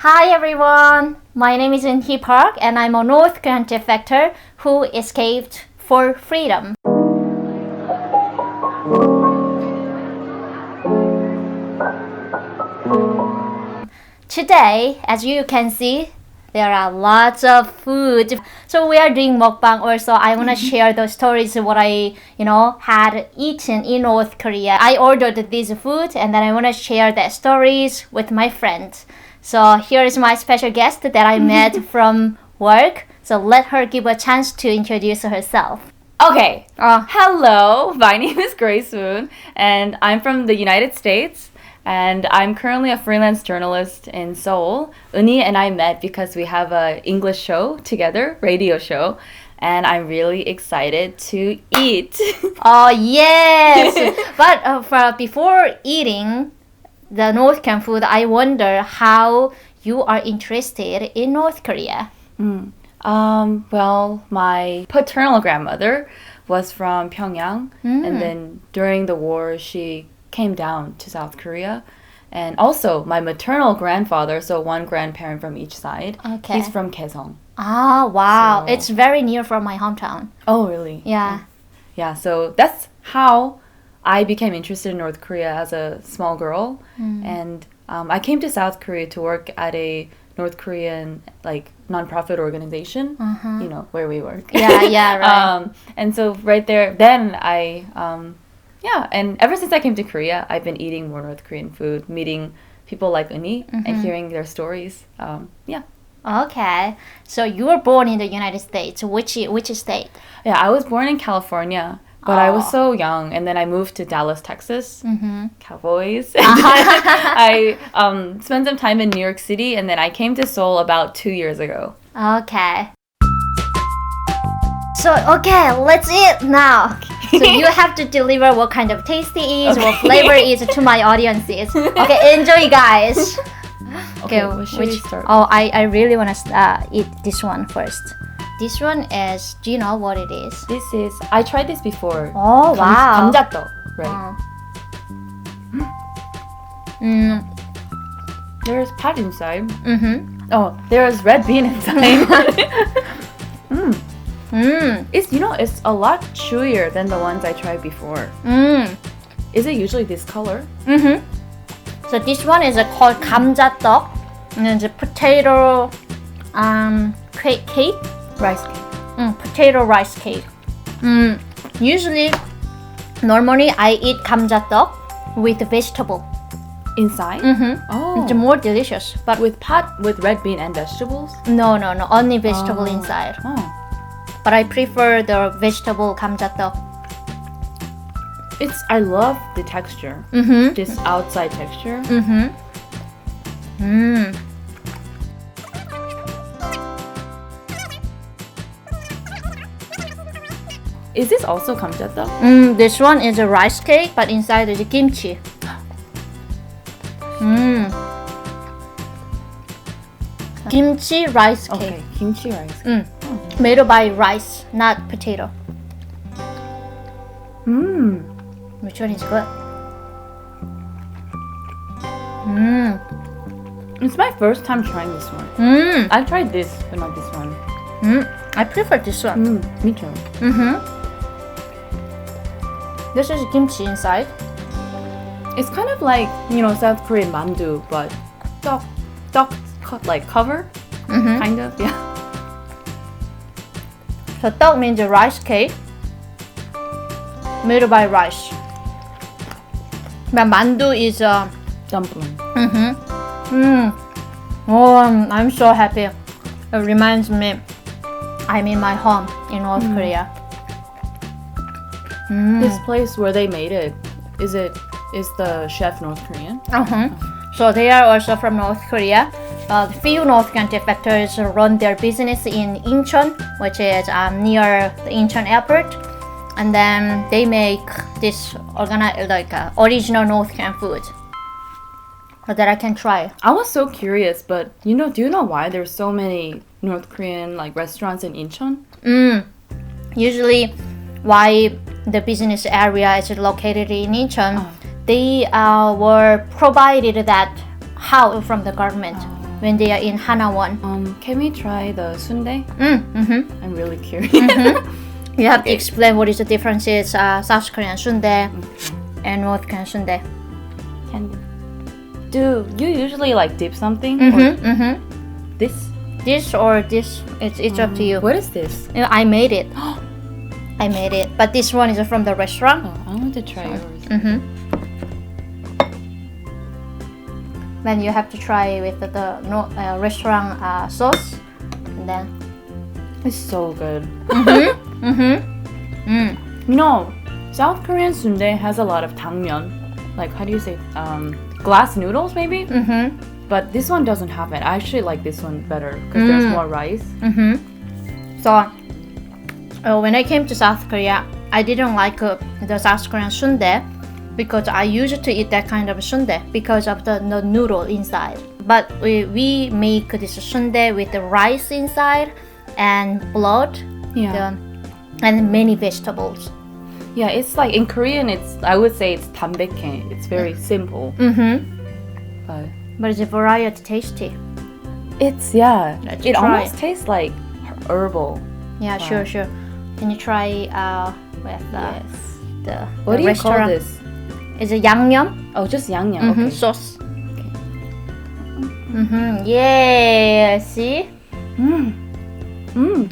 Hi everyone, my name is Eun-hee Park and I'm a North Korean defector who escaped for freedom. Today, as you can see, there are lots of food. So we are doing mukbang also. I want to share those stories of what I, had eaten in North Korea. I ordered this food and then I want to share that stories with my friends. So here is my special guest that I met from work. So let her give a chance to introduce herself. Okay. Hello, my name is Grace Moon, and I'm from the United States, and I'm currently a freelance journalist in Seoul. Uni and I met because we have a English show together, radio show, and I'm really excited to eat. Oh, yes! But before eating the North Korean food, I wonder how you are interested in North Korea. Well, my paternal grandmother was from Pyongyang, and then during the war, she came down to South Korea. And also, my maternal grandfather, so one grandparent from each side, Okay. he's from Kaesong. Ah, wow. So- It's very near from my hometown. Oh, really? Yeah. Yeah, so that's how I became interested in North Korea as a small girl. And I came to South Korea to work at a North Korean nonprofit organization, where we work. Yeah, right. And so right there, then and ever since I came to Korea, I've been eating more North Korean food, meeting people like Uni and hearing their stories. Okay. So you were born in the United States. Which state? Yeah, I was born in California, but I was Oh. so young, and then I moved to Dallas, Texas. Cowboys. I spent some time in New York City, and then I came to Seoul about 2 years ago. Okay. So, okay, let's eat now. So you have to deliver what kind of taste it is, what flavor it is to my audiences. Okay, enjoy, guys. Okay, what should we start with? Oh, I really want to eat this one first. This one is, do you know what it is? I tried this before. Oh, wow. 감자떡, right? There's pat inside. Oh, there's red bean inside. It's a lot chewier than the ones I tried before. Is it usually this color? So this one is called 감자떡. And it's a potato cake. Rice cake. Potato rice cake. Normally I eat 감자떡 with vegetable. Inside? Oh. It's more delicious. But with red bean and vegetables? no, only vegetable Oh. inside. Oh. But I prefer the vegetable 감자떡. I love the texture. This outside texture. Is this also 감자떡? This one is a rice cake, but inside is kimchi. Kimchi rice cake. Okay, kimchi rice. Made by rice, not potato. Which one is good? It's my first time trying this one. I've tried this, but not this one. I prefer this one. Me too. This is kimchi inside. It's kind of like, South Korean mandu, but 떡 cover, kind of, yeah. So 떡 means a rice cake made by rice. But mandu is a Dumpling. Oh, I'm so happy. It reminds me I'm in my home in North Korea. This place where they made it, is the chef North Korean? So they are also from North Korea. Few North Korean defectors run their business in Incheon, which is near the Incheon airport. And then they make this original North Korean food that I can try. I was so curious, but do you know why there's so many North Korean restaurants in Incheon? Usually, why the business area is located in Incheon, they were provided that house from the government. when they are in Hanawon. Can we try the sundae? I'm really curious. You have to explain what is the difference is South Korean sundae and North Korean sundae. Do you usually like dip something? Or this? This or this, it's up to you. What is this? You know, I made it. I made it, but this one is from the restaurant. Oh, I want to try yours. Then you have to try with the restaurant sauce, and then It's so good. You know, South Korean sundae has a lot of 당면. Like, how do you say? Glass noodles, maybe? But this one doesn't have it. I actually like this one better because there's more rice. So when I came to South Korea, I didn't like the South Korean sundae because I used to eat that kind of sundae because of the noodle inside. But we make this sundae with the rice inside and blood and many vegetables. Yeah, it's like in Korean, I would say it's 담백해. It's very simple. But it's a variety tasty. It try. almost tastes like herbal. Yeah, sure. Can you try with the What do you call restaurant? this? It's a yangnyeom Oh, just 양념. Okay. sauce. Yeah, see?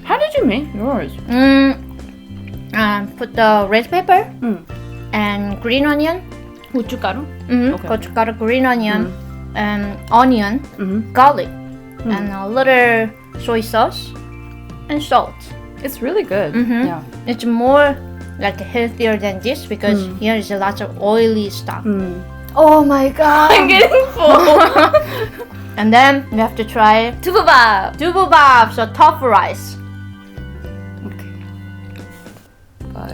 How did you make yours? Put the red pepper and green onion. 고춧가루? 고춧가루, green onion, and onion, garlic, and a little soy sauce and salt. It's really good. Yeah. It's more like healthier than this because here is a lot of oily stuff. Oh my god! I'm getting full. And then you have to try 두부밥. dubbubap, so tofu rice. Okay.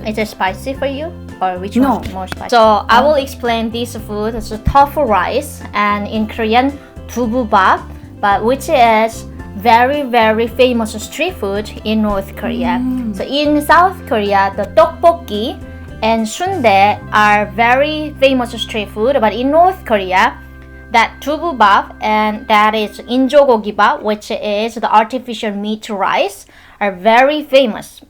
Is it spicy for you? Or which No. one's more spicy? So I will explain this food. It's a tofu rice and in Korean dubbubap, but which is very very famous street food in North Korea. So in South Korea, the tteokbokki and sundae are very famous street food, but in North Korea, that dubbubap and that is injogogibap, which is the artificial meat rice, are very famous.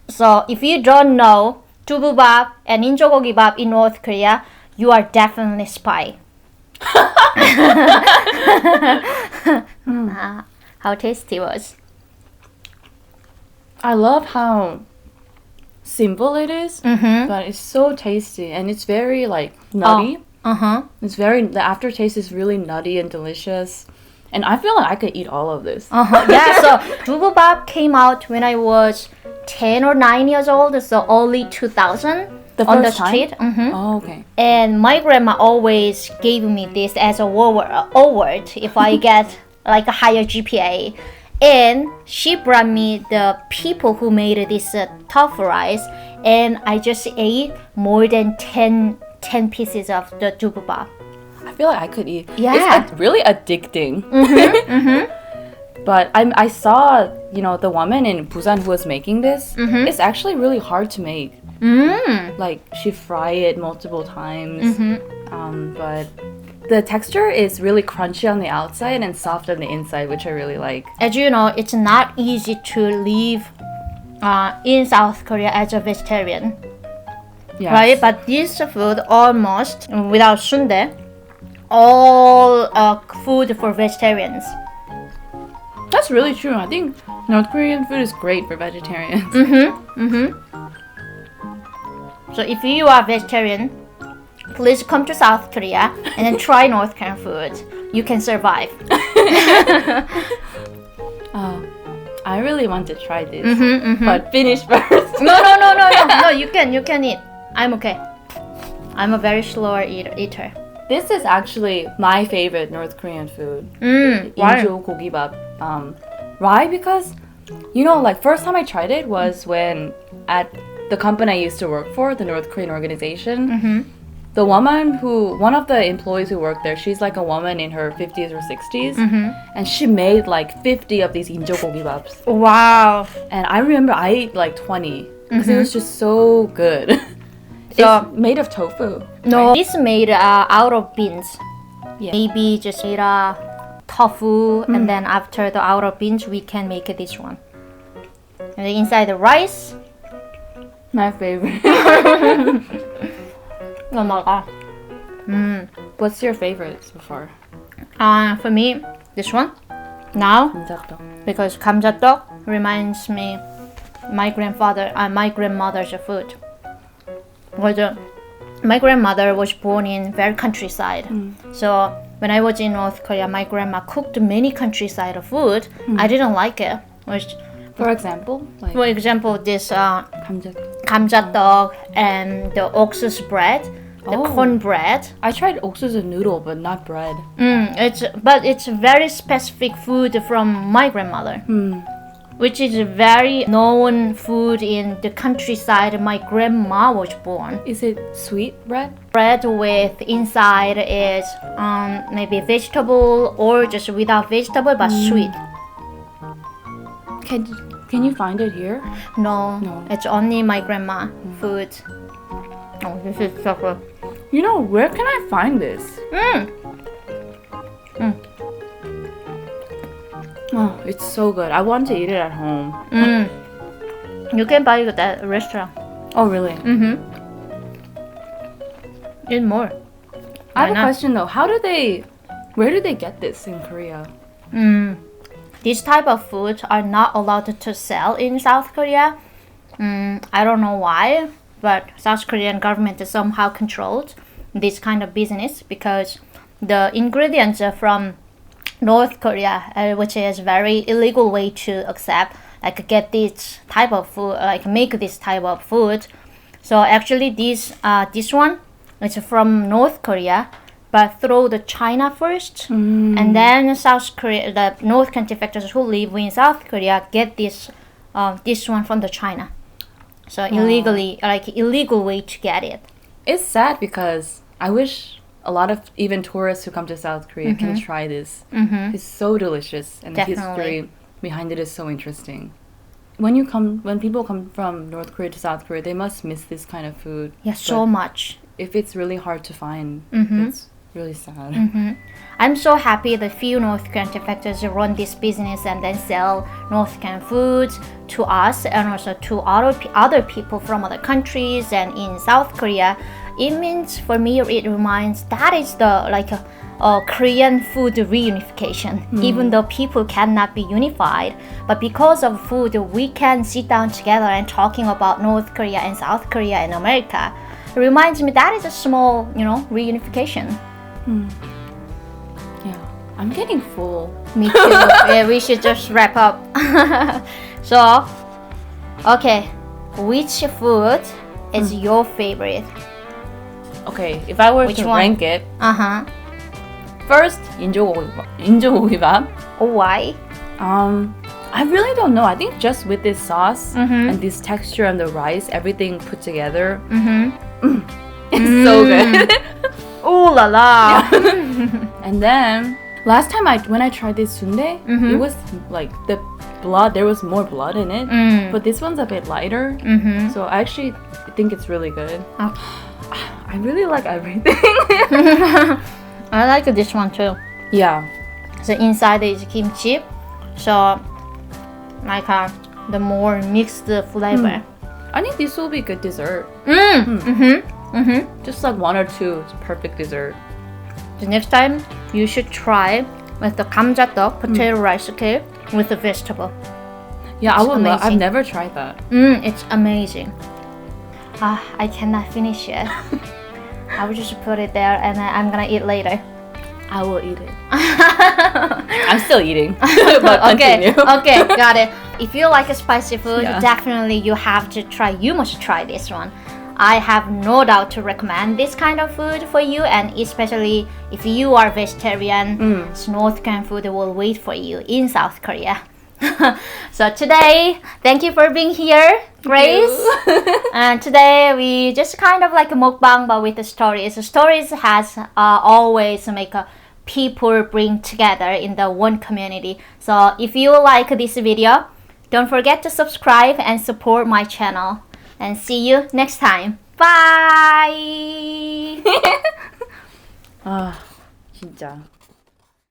So if you don't know dubbubap and injogogibap in North Korea, you are definitely spy. How tasty was. I love how simple it is, but it's so tasty and it's very like nutty. It's the aftertaste is really nutty and delicious. And I feel like I could eat all of this. Yeah, so dubbubap came out when I was 10 or 9 years old, so early 2000 on the first time? street. Oh, okay. And my grandma always gave me this as a award if I get like a higher GPA. And she brought me the people who made this tofu rice, and I just ate more than 10 pieces of the dubbubap. I feel like I could eat. Yeah. It's really addicting. But I saw, the woman in Busan who was making this. It's actually really hard to make. Like, she fry it multiple times. But the texture is really crunchy on the outside and soft on the inside, which I really like. As you know, it's not easy to live in South Korea as a vegetarian. Yes. Right? But this food almost, without sundae, all food for vegetarians. That's really true. I think North Korean food is great for vegetarians. So if you are vegetarian, please come to South Korea and then try North Korean food. You can survive. I really want to try this, but finish first. No, you can eat. I'm okay. I'm a very slow eater. This is actually my favorite North Korean food. Why? Injo gogibap. Why? Because, like first time I tried it was when at the company I used to work for, the North Korean organization. The woman one of the employees who worked there, she's like a woman in her 50s or 60s. And she made like 50 of these injo gogibaps. Wow. And I remember I ate like 20 because it was just so good. So, it's made of tofu. No, it's made out of beans. Yeah. Maybe just made tofu, and then after the outer beans, we can make this one. And then inside the rice. My favorite. Oh my god. What's your favorite so far? For me, this one. Now, 감자떡. because 감자떡 reminds me my grandmother's food. My grandmother was born in very countryside. So when I was in North Korea, my grandma cooked many countryside food. I didn't like it. For example, like For example, this 감자떡. 감자떡 and the 옥수수 bread, the corn bread. I tried 옥수수 noodle, but not bread. It's very specific food from my grandmother, which is a very known food in the countryside. My grandma was born. Is it sweet bread? Bread with inside is maybe vegetable or just without vegetable but sweet. Can you find it here? No, No. it's only my grandma food. Oh, this is so good. You know, where can I find this? Oh, it's so good. I want to eat it at home. You can buy it at a restaurant. Oh, really? Eat more. I have Why a not? question though. Where do they get this in Korea? This type of food are not allowed to sell in South Korea. I don't know why, but South Korean government somehow controlled this kind of business because the ingredients are from North Korea, which is very illegal way to accept, like get this type of food, like make this type of food. So actually, this one is from North Korea, but through the China first, and then South Korea, the North Korean defectors who live in South Korea get this one from the China. So illegal way to get it. It's sad because I wish a lot of even tourists who come to South Korea can try this. It's so delicious, and the Definitely. history behind it is so interesting. When people come from North Korea to South Korea, they must miss this kind of food. Yeah, so much. If it's really hard to find, it's really sad. I'm so happy that few North Korean defectors run this business and then sell North Korean foods to us and also to other people from other countries and in South Korea. It means for me, it reminds that is the Korean food reunification. Even though people cannot be unified, but because of food, we can sit down together and talking about North Korea and South Korea and America. It reminds me that is a small, reunification. Yeah, I'm getting full. Me too. Yeah, we should just wrap up. So, okay, which food is your favorite? Okay, if I were Which to one? rank it, Uh-huh. first 인조고기밥. Oh, why? I really don't know. I think just with this sauce and this texture and the rice, everything put together, it's so good. Ooh la la. And then last time when I tried this sundae, it was like there was more blood in it, but this one's a bit lighter. So I actually think it's really good. I really like everything. I like this one too. Yeah. So inside is kimchi. So the more mixed flavor. I think this will be good dessert. Just like one or two, it's perfect dessert. The next time you should try with the 감자떡 potato rice cake with the vegetable. Yeah, I It's would love. I've amazing. never tried that. It's amazing. I cannot finish it. I will just put it there and I'm gonna eat later. I will eat it. I'm still eating, but Okay, continue. okay, got it. If you like spicy food, Yeah. definitely you must try this one. I have no doubt to recommend this kind of food for you, and especially if you are vegetarian, North Korean food will wait for you in South Korea. So today, thank you for being here, Grace. And today we just kind of like a mukbang, but with the stories. The stories has always make people bring together in the one community. So if you like this video, don't forget to subscribe and support my channel. And see you next time. Bye. 아, 진짜.